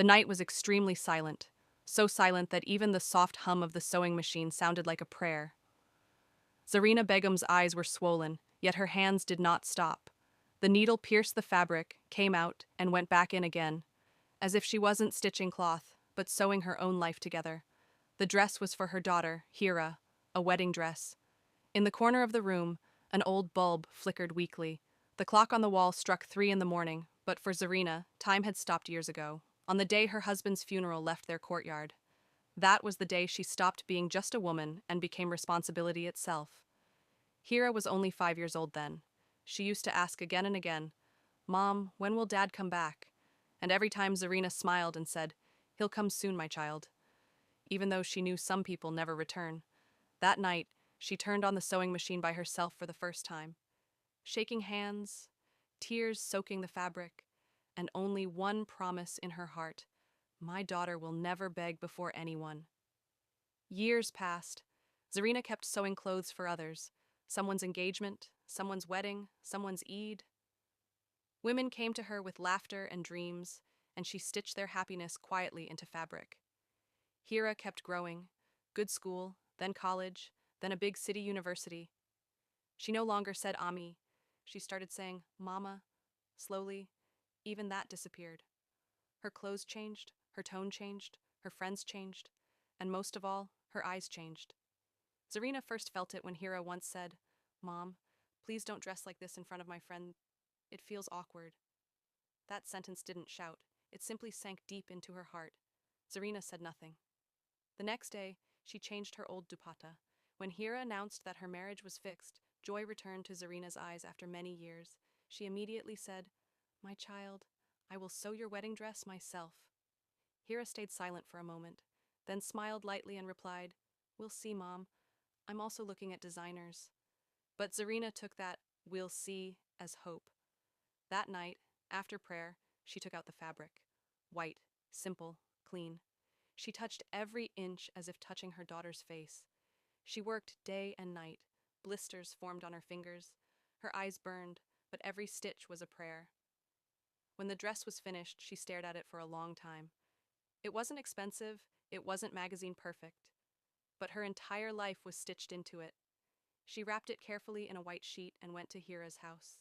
The night was extremely silent, so silent that even the soft hum of the sewing machine sounded like a prayer. Zarina Begum's eyes were swollen, yet her hands did not stop. The needle pierced the fabric, came out, and went back in again, as if she wasn't stitching cloth, but sewing her own life together. The dress was for her daughter, Hira, a wedding dress. In the corner of the room, an old bulb flickered weakly. The clock on the wall struck 3 in the morning, but for Zarina, time had stopped years ago, on the day her husband's funeral left their courtyard. That was the day she stopped being just a woman and became responsibility itself. Hira was only 5 years old then. She used to ask again and again, "Mom, when will Dad come back?" And every time Zarina smiled and said, "He'll come soon, my child," even though she knew some people never return. That night, she turned on the sewing machine by herself for the first time. Shaking hands, tears soaking the fabric, and only one promise in her heart: my daughter will never beg before anyone. Years passed. Zarina kept sewing clothes for others, someone's engagement, someone's wedding, someone's Eid. Women came to her with laughter and dreams, and she stitched their happiness quietly into fabric. Hira kept growing: good school, then college, then a big city university. She no longer said Ammi. She started saying Mama. Slowly, even that disappeared. Her clothes changed, her tone changed, her friends changed, and most of all, her eyes changed. Zarina first felt it when Hira once said, "Mom, please don't dress like this in front of my friend. It feels awkward." That sentence didn't shout. It simply sank deep into her heart. Zarina said nothing. The next day, she changed her old dupatta. When Hira announced that her marriage was fixed, joy returned to Zarina's eyes after many years. She immediately said, "My child, I will sew your wedding dress myself." Hira stayed silent for a moment, then smiled lightly and replied, "We'll see, Mom. I'm also looking at designers." But Zarina took that "we'll see" as hope. That night, after prayer, she took out the fabric. White, simple, clean. She touched every inch as if touching her daughter's face. She worked day and night. Blisters formed on her fingers. Her eyes burned, but every stitch was a prayer. When the dress was finished, she stared at it for a long time. It wasn't expensive, it wasn't magazine perfect, but her entire life was stitched into it. She wrapped it carefully in a white sheet and went to Hira's house.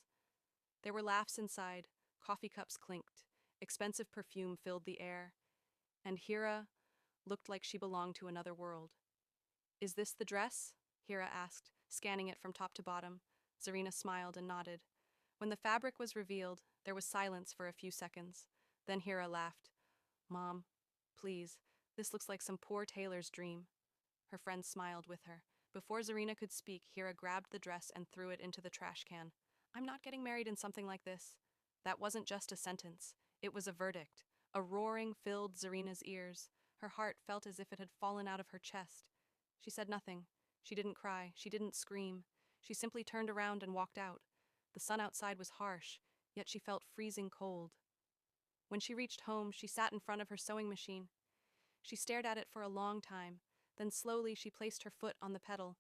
There were laughs inside, coffee cups clinked, expensive perfume filled the air, and Hira looked like she belonged to another world. "Is this the dress?" Hira asked, scanning it from top to bottom. Zarina smiled and nodded. When the fabric was revealed, there was silence for a few seconds. Then Hira laughed. "Mom, please, this looks like some poor tailor's dream." Her friend smiled with her. Before Zarina could speak, Hira grabbed the dress and threw it into the trash can. "I'm not getting married in something like this." That wasn't just a sentence. It was a verdict. A roaring filled Zarina's ears. Her heart felt as if it had fallen out of her chest. She said nothing. She didn't cry. She didn't scream. She simply turned around and walked out. The sun outside was harsh, yet she felt freezing cold. When she reached home, she sat in front of her sewing machine. She stared at it for a long time. Then slowly she placed her foot on the pedal.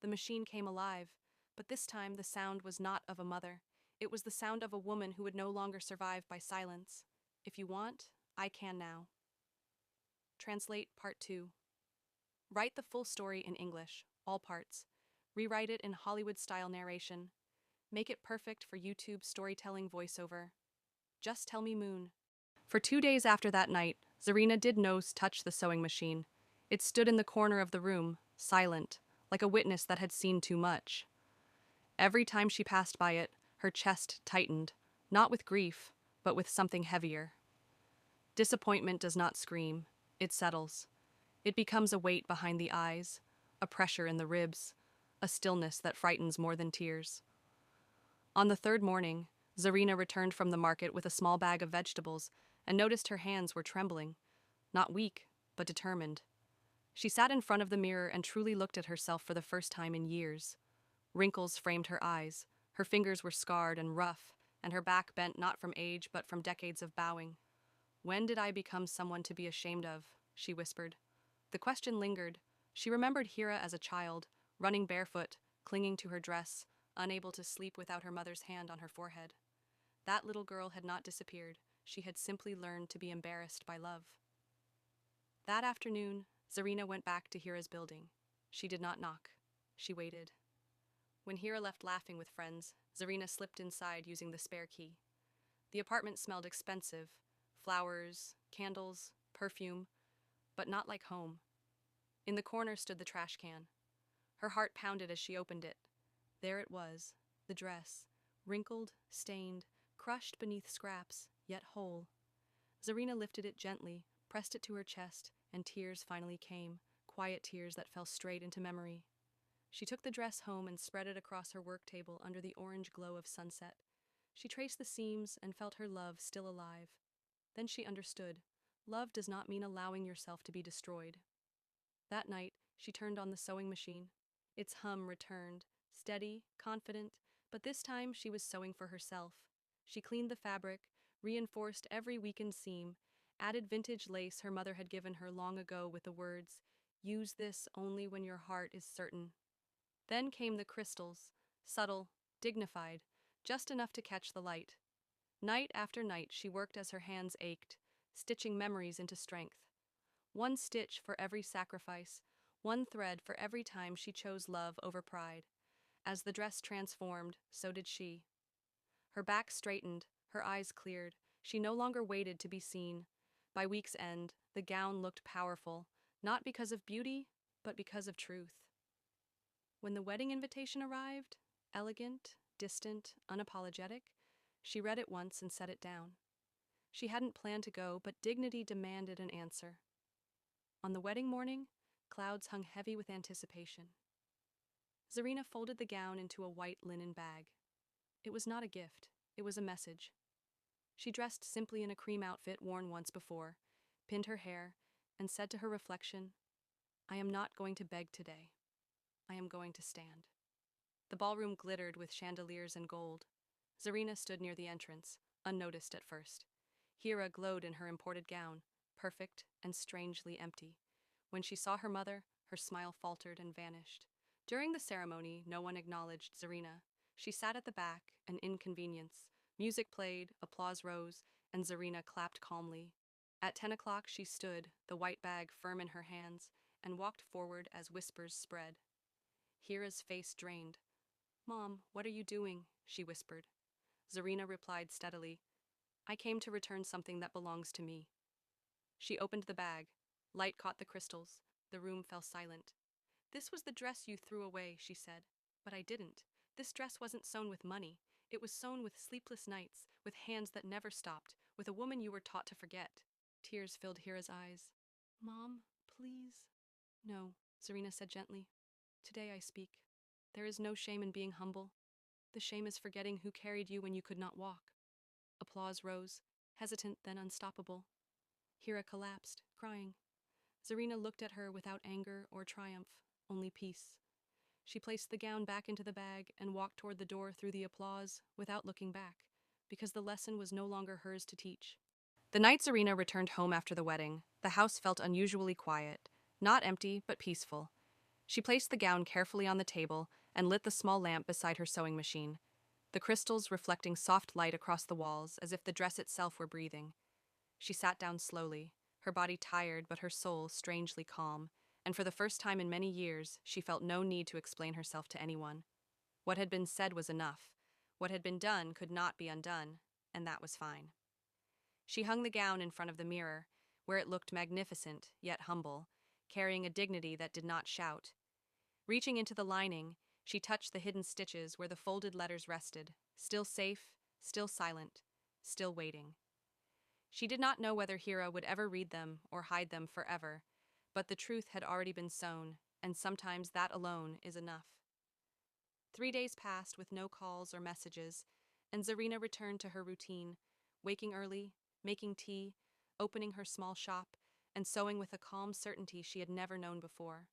The machine came alive, but this time the sound was not of a mother. It was the sound of a woman who would no longer survive by silence. "If you want, I can now." Translate Part 2. Write the full story in English, all parts. Rewrite it in Hollywood-style narration. Make it perfect for YouTube storytelling voiceover. Just tell me Moon. For 2 days after that night, Zarina did nose touch the sewing machine. It stood in the corner of the room, silent, like a witness that had seen too much. Every time she passed by it, her chest tightened, not with grief, but with something heavier. Disappointment does not scream, it settles. It becomes a weight behind the eyes, a pressure in the ribs, a stillness that frightens more than tears. On the third morning, Zarina returned from the market with a small bag of vegetables and noticed her hands were trembling, not weak, but determined. She sat in front of the mirror and truly looked at herself for the first time in years. Wrinkles framed her eyes, her fingers were scarred and rough, and her back bent not from age but from decades of bowing. "When did I become someone to be ashamed of?" she whispered. The question lingered. She remembered Hira as a child, running barefoot, clinging to her dress, unable to sleep without her mother's hand on her forehead. That little girl had not disappeared. She had simply learned to be embarrassed by love. That afternoon, Zarina went back to Hira's building. She did not knock. She waited. When Hira left laughing with friends, Zarina slipped inside using the spare key. The apartment smelled expensive: flowers, candles, perfume, but not like home. In the corner stood the trash can. Her heart pounded as she opened it. There it was, the dress, wrinkled, stained, crushed beneath scraps, yet whole. Zarina lifted it gently, pressed it to her chest, and tears finally came, quiet tears that fell straight into memory. She took the dress home and spread it across her work table under the orange glow of sunset. She traced the seams and felt her love still alive. Then she understood. Love does not mean allowing yourself to be destroyed. That night, she turned on the sewing machine. Its hum returned, steady, confident, but this time she was sewing for herself. She cleaned the fabric, reinforced every weakened seam, added vintage lace her mother had given her long ago with the words, "Use this only when your heart is certain." Then came the crystals, subtle, dignified, just enough to catch the light. Night after night she worked as her hands ached, stitching memories into strength. One stitch for every sacrifice, one thread for every time she chose love over pride. As the dress transformed, so did she. Her back straightened, her eyes cleared. She no longer waited to be seen. By week's end, the gown looked powerful, not because of beauty, but because of truth. When the wedding invitation arrived, elegant, distant, unapologetic, she read it once and set it down. She hadn't planned to go, but dignity demanded an answer. On the wedding morning, clouds hung heavy with anticipation. Zarina folded the gown into a white linen bag. It was not a gift, it was a message. She dressed simply in a cream outfit worn once before, pinned her hair, and said to her reflection, "I am not going to beg today. I am going to stand." The ballroom glittered with chandeliers and gold. Zarina stood near the entrance, unnoticed at first. Hira glowed in her imported gown, perfect and strangely empty. When she saw her mother, her smile faltered and vanished. During the ceremony, no one acknowledged Zarina. She sat at the back, an inconvenience. Music played, applause rose, and Zarina clapped calmly. At 10 o'clock she stood, the white bag firm in her hands, and walked forward as whispers spread. Hira's face drained. "Mom, what are you doing?" she whispered. Zarina replied steadily, "I came to return something that belongs to me." She opened the bag. Light caught the crystals. The room fell silent. "This was the dress you threw away," she said. "But I didn't. This dress wasn't sewn with money. It was sewn with sleepless nights, with hands that never stopped, with a woman you were taught to forget." Tears filled Hira's eyes. "Mom, please." "No," Zarina said gently. "Today I speak. There is no shame in being humble. The shame is forgetting who carried you when you could not walk." Applause rose, hesitant then unstoppable. Hira collapsed, crying. Zarina looked at her without anger or triumph, only peace. She placed the gown back into the bag and walked toward the door through the applause without looking back, because the lesson was no longer hers to teach. The night Zarina returned home after the wedding, the house felt unusually quiet, not empty, but peaceful. She placed the gown carefully on the table and lit the small lamp beside her sewing machine, the crystals reflecting soft light across the walls as if the dress itself were breathing. She sat down slowly, her body tired but her soul strangely calm, and for the first time in many years she felt no need to explain herself to anyone. What had been said was enough. What had been done could not be undone, and that was fine. She hung the gown in front of the mirror, where it looked magnificent yet humble, carrying a dignity that did not shout. Reaching into the lining, she touched the hidden stitches where the folded letters rested, still safe, still silent, still waiting. She did not know whether Hira would ever read them or hide them forever, but the truth had already been sown, and sometimes that alone is enough. 3 days passed with no calls or messages, and Zarina returned to her routine, waking early, making tea, opening her small shop, and sewing with a calm certainty she had never known before.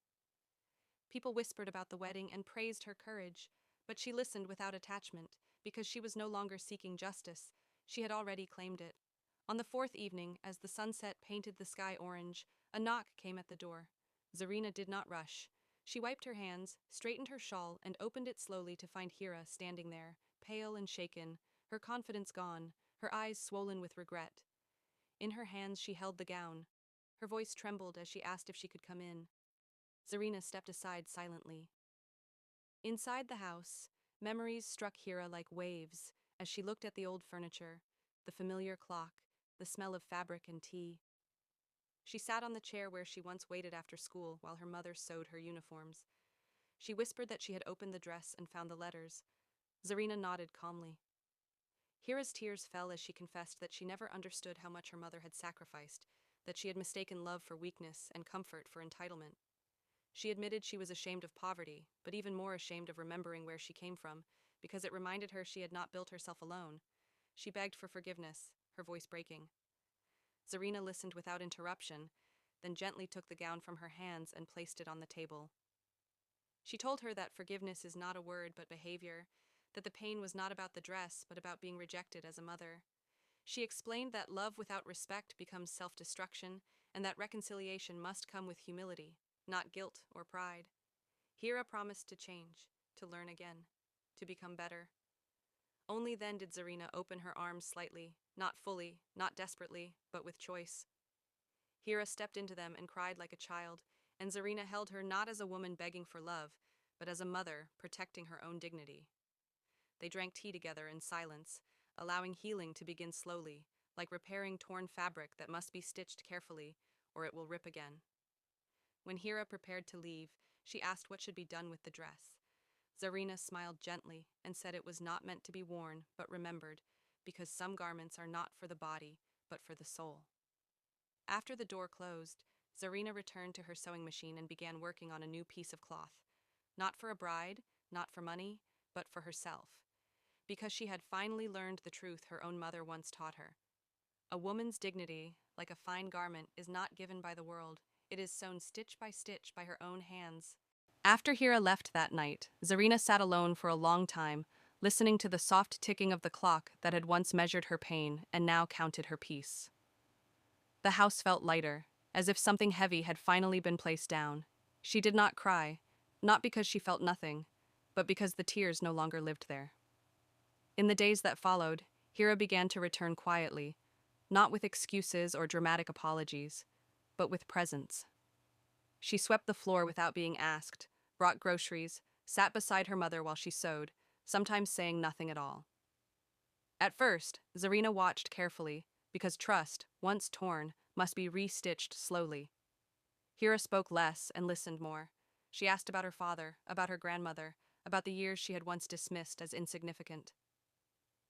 People whispered about the wedding and praised her courage, but she listened without attachment, because she was no longer seeking justice. She had already claimed it. On the fourth evening, as the sunset painted the sky orange, a knock came at the door. Zarina did not rush. She wiped her hands, straightened her shawl, and opened it slowly to find Hira standing there, pale and shaken, her confidence gone, her eyes swollen with regret. In her hands she held the gown. Her voice trembled as she asked if she could come in. Zarina stepped aside silently. Inside the house, memories struck Hira like waves as she looked at the old furniture, the familiar clock, the smell of fabric and tea. She sat on the chair where she once waited after school while her mother sewed her uniforms. She whispered that she had opened the dress and found the letters. Zarina nodded calmly. Hira's tears fell as she confessed that she never understood how much her mother had sacrificed, that she had mistaken love for weakness and comfort for entitlement. She admitted she was ashamed of poverty, but even more ashamed of remembering where she came from, because it reminded her she had not built herself alone. She begged for forgiveness, her voice breaking. Zarina listened without interruption, then gently took the gown from her hands and placed it on the table. She told her that forgiveness is not a word but behavior, that the pain was not about the dress but about being rejected as a mother. She explained that love without respect becomes self-destruction, and that reconciliation must come with humility, not guilt or pride. Hira promised to change, to learn again, to become better. Only then did Zarina open her arms slightly, not fully, not desperately, but with choice. Hira stepped into them and cried like a child, and Zarina held her not as a woman begging for love, but as a mother protecting her own dignity. They drank tea together in silence, allowing healing to begin slowly, like repairing torn fabric that must be stitched carefully, or it will rip again. When Hira prepared to leave, she asked what should be done with the dress. Zarina smiled gently and said it was not meant to be worn, but remembered, because some garments are not for the body, but for the soul. After the door closed, Zarina returned to her sewing machine and began working on a new piece of cloth. Not for a bride, not for money, but for herself. Because she had finally learned the truth her own mother once taught her. A woman's dignity, like a fine garment, is not given by the world. It is sewn stitch by stitch by her own hands. After Hira left that night, Zarina sat alone for a long time, listening to the soft ticking of the clock that had once measured her pain and now counted her peace. The house felt lighter, as if something heavy had finally been placed down. She did not cry, not because she felt nothing, but because the tears no longer lived there. In the days that followed, Hira began to return quietly, not with excuses or dramatic apologies, but with presence. She swept the floor without being asked, brought groceries, sat beside her mother while she sewed, sometimes saying nothing at all. At first, Zarina watched carefully, because trust, once torn, must be re-stitched slowly. Hira spoke less and listened more. She asked about her father, about her grandmother, about the years she had once dismissed as insignificant.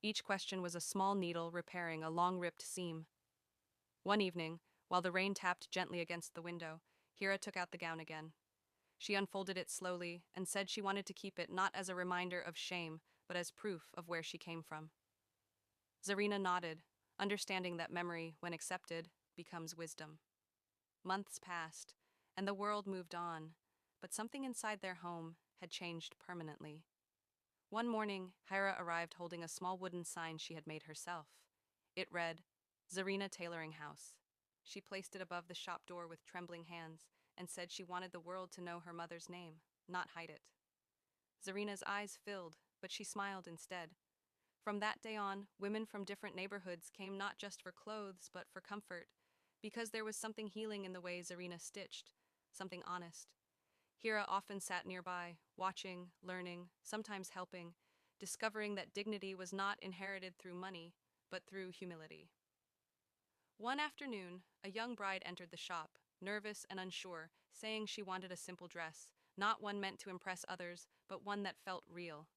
Each question was a small needle repairing a long-ripped seam. One evening, while the rain tapped gently against the window, Hira took out the gown again. She unfolded it slowly and said she wanted to keep it not as a reminder of shame, but as proof of where she came from. Zarina nodded, understanding that memory, when accepted, becomes wisdom. Months passed, and the world moved on, but something inside their home had changed permanently. One morning, Hira arrived holding a small wooden sign she had made herself. It read, Zarina Tailoring House. She placed it above the shop door with trembling hands and said she wanted the world to know her mother's name, not hide it. Zarina's eyes filled, but she smiled instead. From that day on, women from different neighborhoods came not just for clothes, but for comfort, because there was something healing in the way Zarina stitched, something honest. Hira often sat nearby, watching, learning, sometimes helping, discovering that dignity was not inherited through money, but through humility. One afternoon, a young bride entered the shop, nervous and unsure, saying she wanted a simple dress, not one meant to impress others, but one that felt real.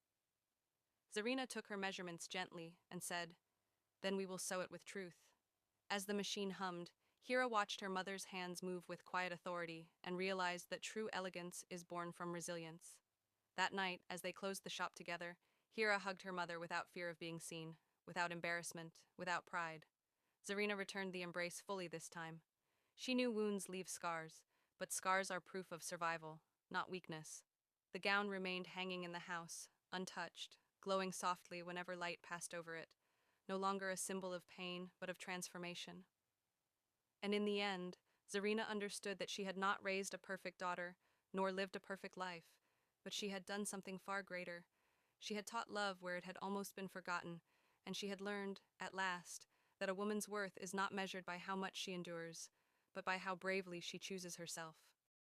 Zarina took her measurements gently and said, "Then we will sew it with truth." As the machine hummed, Hira watched her mother's hands move with quiet authority and realized that true elegance is born from resilience. That night, as they closed the shop together, Hira hugged her mother without fear of being seen, without embarrassment, without pride. Zarina returned the embrace fully this time. She knew wounds leave scars, but scars are proof of survival, not weakness. The gown remained hanging in the house, untouched, glowing softly whenever light passed over it, no longer a symbol of pain, but of transformation. And in the end, Zarina understood that she had not raised a perfect daughter, nor lived a perfect life, but she had done something far greater. She had taught love where it had almost been forgotten, and she had learned, at last, that a woman's worth is not measured by how much she endures, but by how bravely she chooses herself.